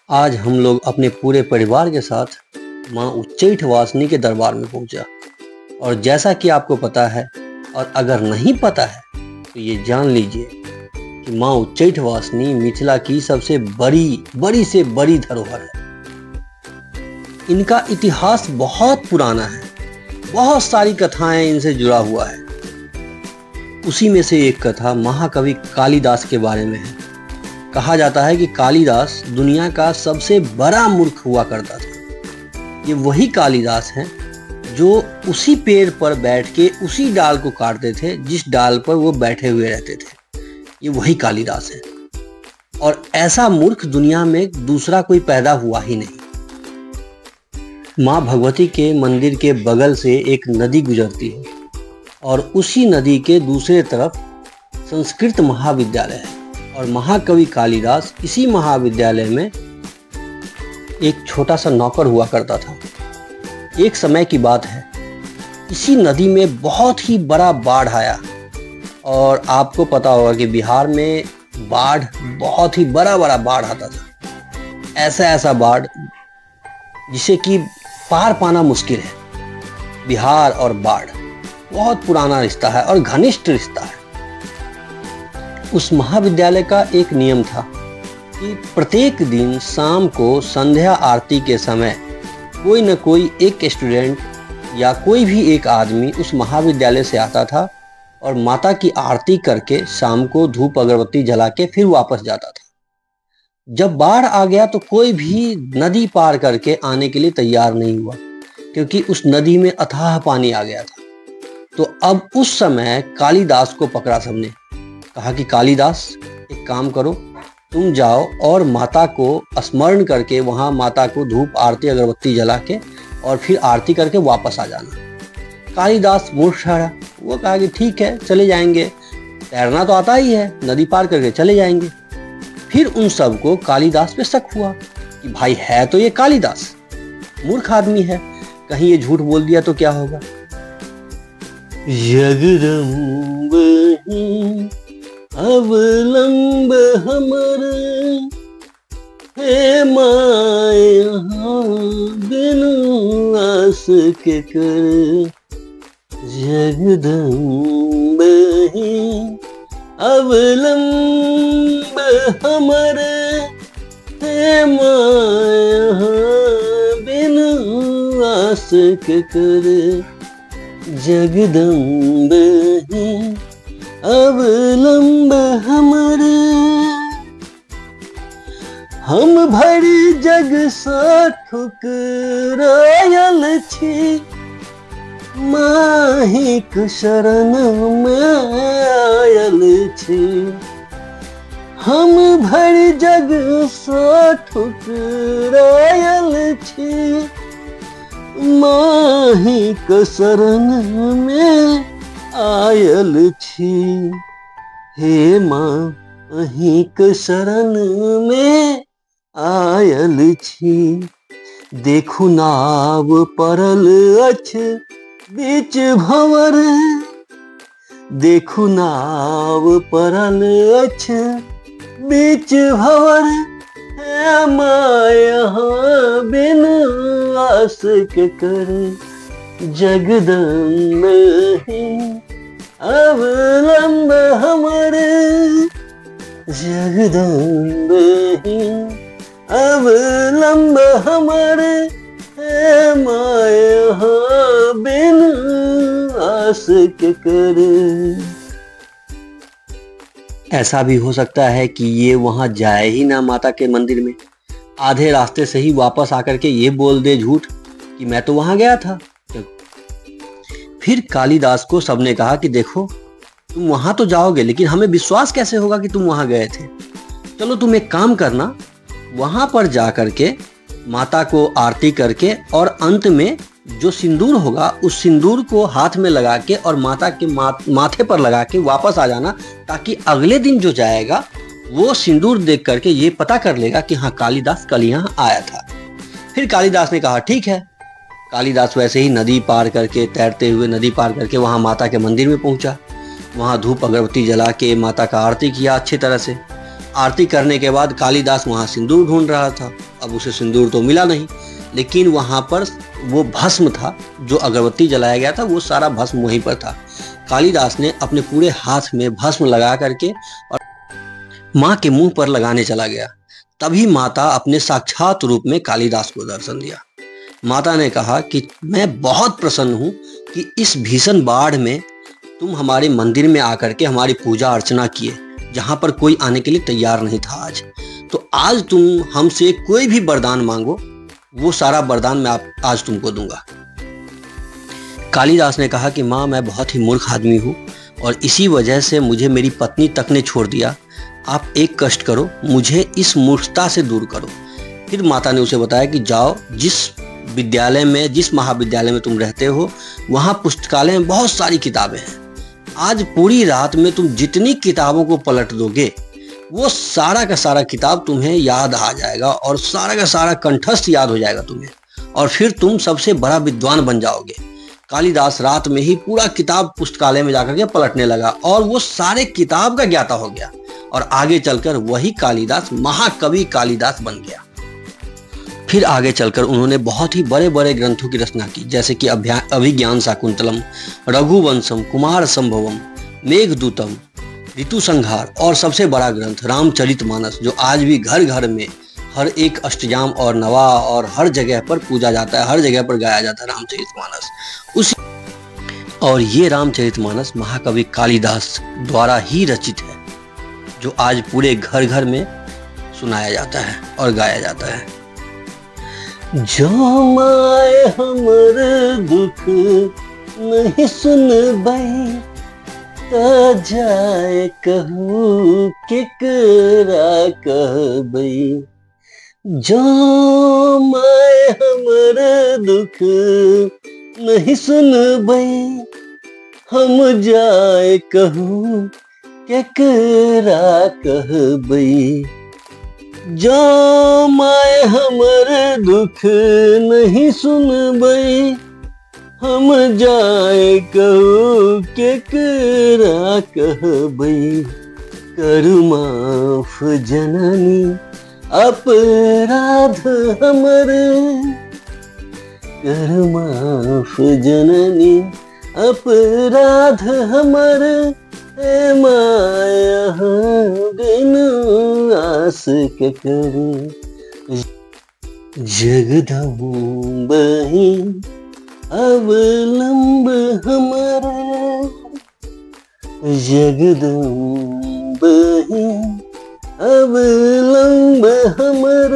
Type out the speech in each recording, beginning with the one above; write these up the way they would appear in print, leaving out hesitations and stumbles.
आज हम लोग अपने पूरे परिवार के साथ माँ उच्चैठ वासिनी के दरबार में पहुंचा। और जैसा कि आपको पता है और अगर नहीं पता है तो ये जान लीजिए कि माँ उच्चैठ वासिनी मिथिला की सबसे बड़ी से बड़ी धरोहर है। इनका इतिहास बहुत पुराना है, बहुत सारी कथाएं इनसे जुड़ा हुआ है। उसी में से एक कथा महाकवि कालिदास के बारे में है। कहा जाता है कि कालिदास दुनिया का सबसे बड़ा मूर्ख हुआ करता था। ये वही कालिदास हैं जो उसी पेड़ पर बैठ के उसी डाल को काटते थे जिस डाल पर वो बैठे हुए रहते थे। ये वही कालिदास है और ऐसा मूर्ख दुनिया में दूसरा कोई पैदा हुआ ही नहीं। माँ भगवती के मंदिर के बगल से एक नदी गुजरती है और उसी नदी के दूसरे तरफ संस्कृत महाविद्यालय है और महाकवि कालिदास इसी महाविद्यालय में एक छोटा सा नौकर हुआ करता था। एक समय की बात है, इसी नदी में बहुत ही बड़ा बाढ़ आया और आपको पता होगा कि बिहार में बाढ़ बहुत ही बड़ा बाढ़ आता था। ऐसा बाढ़ जिसे कि पार पाना मुश्किल है। बिहार और बाढ़ बहुत पुराना रिश्ता है और घनिष्ठ रिश्ता है। उस महाविद्यालय का एक नियम था कि प्रत्येक दिन शाम को संध्या आरती के समय कोई न कोई एक स्टूडेंट या कोई भी एक आदमी उस महाविद्यालय से आता था और माता की आरती करके शाम को धूप अगरबत्ती जला के फिर वापस जाता था। जब बाढ़ आ गया तो कोई भी नदी पार करके आने के लिए तैयार नहीं हुआ क्योंकि उस नदी में अथाह पानी आ गया था। तो अब उस समय कालिदास को पकड़ा सबने, कहा कि कालिदास एक काम करो, तुम जाओ और माता को स्मरण करके वहाँ माता को धूप आरती अगरबत्ती जला के और फिर आरती करके वापस आ जाना। कालिदास मूर्ख ठहरा, वो कहा कि ठीक है चले जाएंगे, तैरना तो आता ही है, नदी पार करके चले जाएंगे। फिर उन सबको कालिदास पे शक हुआ कि भाई है तो ये कालिदास, मूर्ख आदमी है, कहीं ये झूठ बोल दिया तो क्या होगा। जगदम्ब अवलंब हमर हे माया बिनु आस के कर। जगदम्ब अवलंब हमर हे माया बिनु आस के कर। जगदम्ब अवलंब हमरे हम भरी जग सा ठुकरायल छी माहिक शरण में आयल छी। हम भरी जग सा ठुकरायल छी माहिक शरण में आयल छी। हे माँ अहिक शरण में आयल छी। देखु नाव परल अछ बीच भंवर, देखु नाव परल अछ बीच भंवर। हे माया बिनु आस के कर। जगदम्ब अवलंब हमरे, जगदम्ब अवलंब हमरे हे माया बिनु आस के कर। ऐसा भी हो सकता है कि ये वहां जाए ही ना माता के मंदिर में, आधे रास्ते से ही वापस आकर के ये बोल दे झूठ कि मैं तो वहां गया था। फिर कालिदास को सबने कहा कि देखो तुम वहां तो जाओगे लेकिन हमें विश्वास कैसे होगा कि तुम वहां गए थे। चलो तुम एक काम करना, वहां पर जा करके माता को आरती करके और अंत में जो सिंदूर होगा उस सिंदूर को हाथ में लगा के और माता के माथे पर लगा के वापस आ जाना, ताकि अगले दिन जो जाएगा वो सिंदूर देख करके ये पता कर लेगा कि हाँ कालिदास कल यहाँ आया था। फिर कालिदास ने कहा ठीक है। कालिदास वैसे ही नदी पार करके, तैरते हुए नदी पार करके वहाँ माता के मंदिर में पहुँचा। वहाँ धूप अगरबत्ती जला के माता का आरती किया अच्छी तरह से। आरती करने के बाद कालिदास वहाँ सिंदूर ढूंढ रहा था। अब उसे सिंदूर तो मिला नहीं, लेकिन वहाँ पर वो भस्म था, जो अगरबत्ती जलाया गया था वो सारा भस्म वहीं पर था। कालिदास ने अपने पूरे हाथ में भस्म लगा करके और माँ के मुंह पर लगाने चला गया। तभी माता अपने साक्षात रूप में कालिदास को दर्शन दिया। माता ने कहा कि मैं बहुत प्रसन्न हूँ कि इस भीषण बाढ़ में तुम हमारे मंदिर में आकर के हमारी पूजा अर्चना किए, जहाँ पर कोई आने के लिए तैयार नहीं था आज। तो आज तुम हमसे कोई भी वरदान मांगो, वो सारा वरदान मैं आज तुमको दूंगा। कालिदास ने कहा कि माँ, मैं बहुत ही मूर्ख आदमी हूँ और इसी वजह से मुझे मेरी पत्नी तक ने छोड़ दिया। आप एक कष्ट करो, मुझे इस मूर्खता से दूर करो। फिर माता ने उसे बताया कि जाओ, जिस विद्यालय में, जिस महाविद्यालय में तुम रहते हो, वहाँ पुस्तकालय में बहुत सारी किताबें हैं। आज पूरी रात में तुम जितनी किताबों को पलट दोगे, वो सारा का सारा किताब तुम्हें याद आ जाएगा और सारा का सारा कंठस्थ याद हो जाएगा तुम्हें, और फिर तुम सबसे बड़ा विद्वान बन जाओगे। कालिदास रात में ही पूरा किताब पुस्तकालय में जाकर के पलटने लगा और वो सारे किताब का ज्ञाता हो गया, और आगे चलकर वही कालिदास महाकवि कालिदास बन गया। फिर आगे चलकर उन्होंने बहुत ही बड़े बड़े ग्रंथों की रचना की, जैसे कि अभिज्ञान शाकुंतलम, रघुवंशम, कुमार संभवम, मेघदूतम, ऋतु संहार, और सबसे बड़ा ग्रंथ रामचरितमानस, जो आज भी घर घर में हर एक अष्टयाम और नवा और हर जगह पर पूजा जाता है, हर जगह पर गाया जाता है रामचरितमानस। और ये रामचरितमानस महाकवि कालिदास द्वारा ही रचित है, जो आज पूरे घर घर में सुनाया जाता है और गाया जाता है। जो माए हमर दुख नहीं सुनबै, त जाए कहूँ केकरा कहबै। जो माए हमर दुख नहीं सुनबै, हम जाए कहूँ केकरा कहबै। जो माए हमर दुख नहीं सुनबै, हम जाए कहूँ केकरा कहबै। करु माफ जननी अपराध हमर, करु माफ जननी अपराध हमर। हे माया बिनु आस के करी, जगदम्बहि अवलंब हमर। जगदम्बहि अवलंब हमर,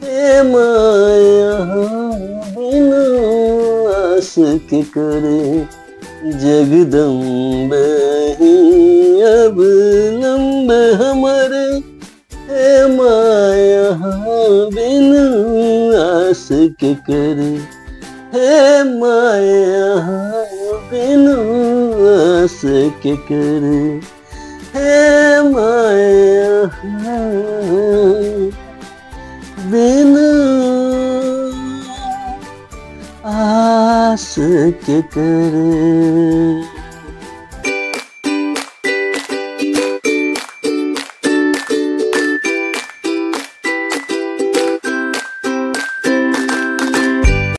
हे माया बिनु आस के करे। जगदम्बहि अवलंब हमर, हे माया बिनु आस के करे। हे माया बिनु आस के करे। हे माया बिनु आस के करे।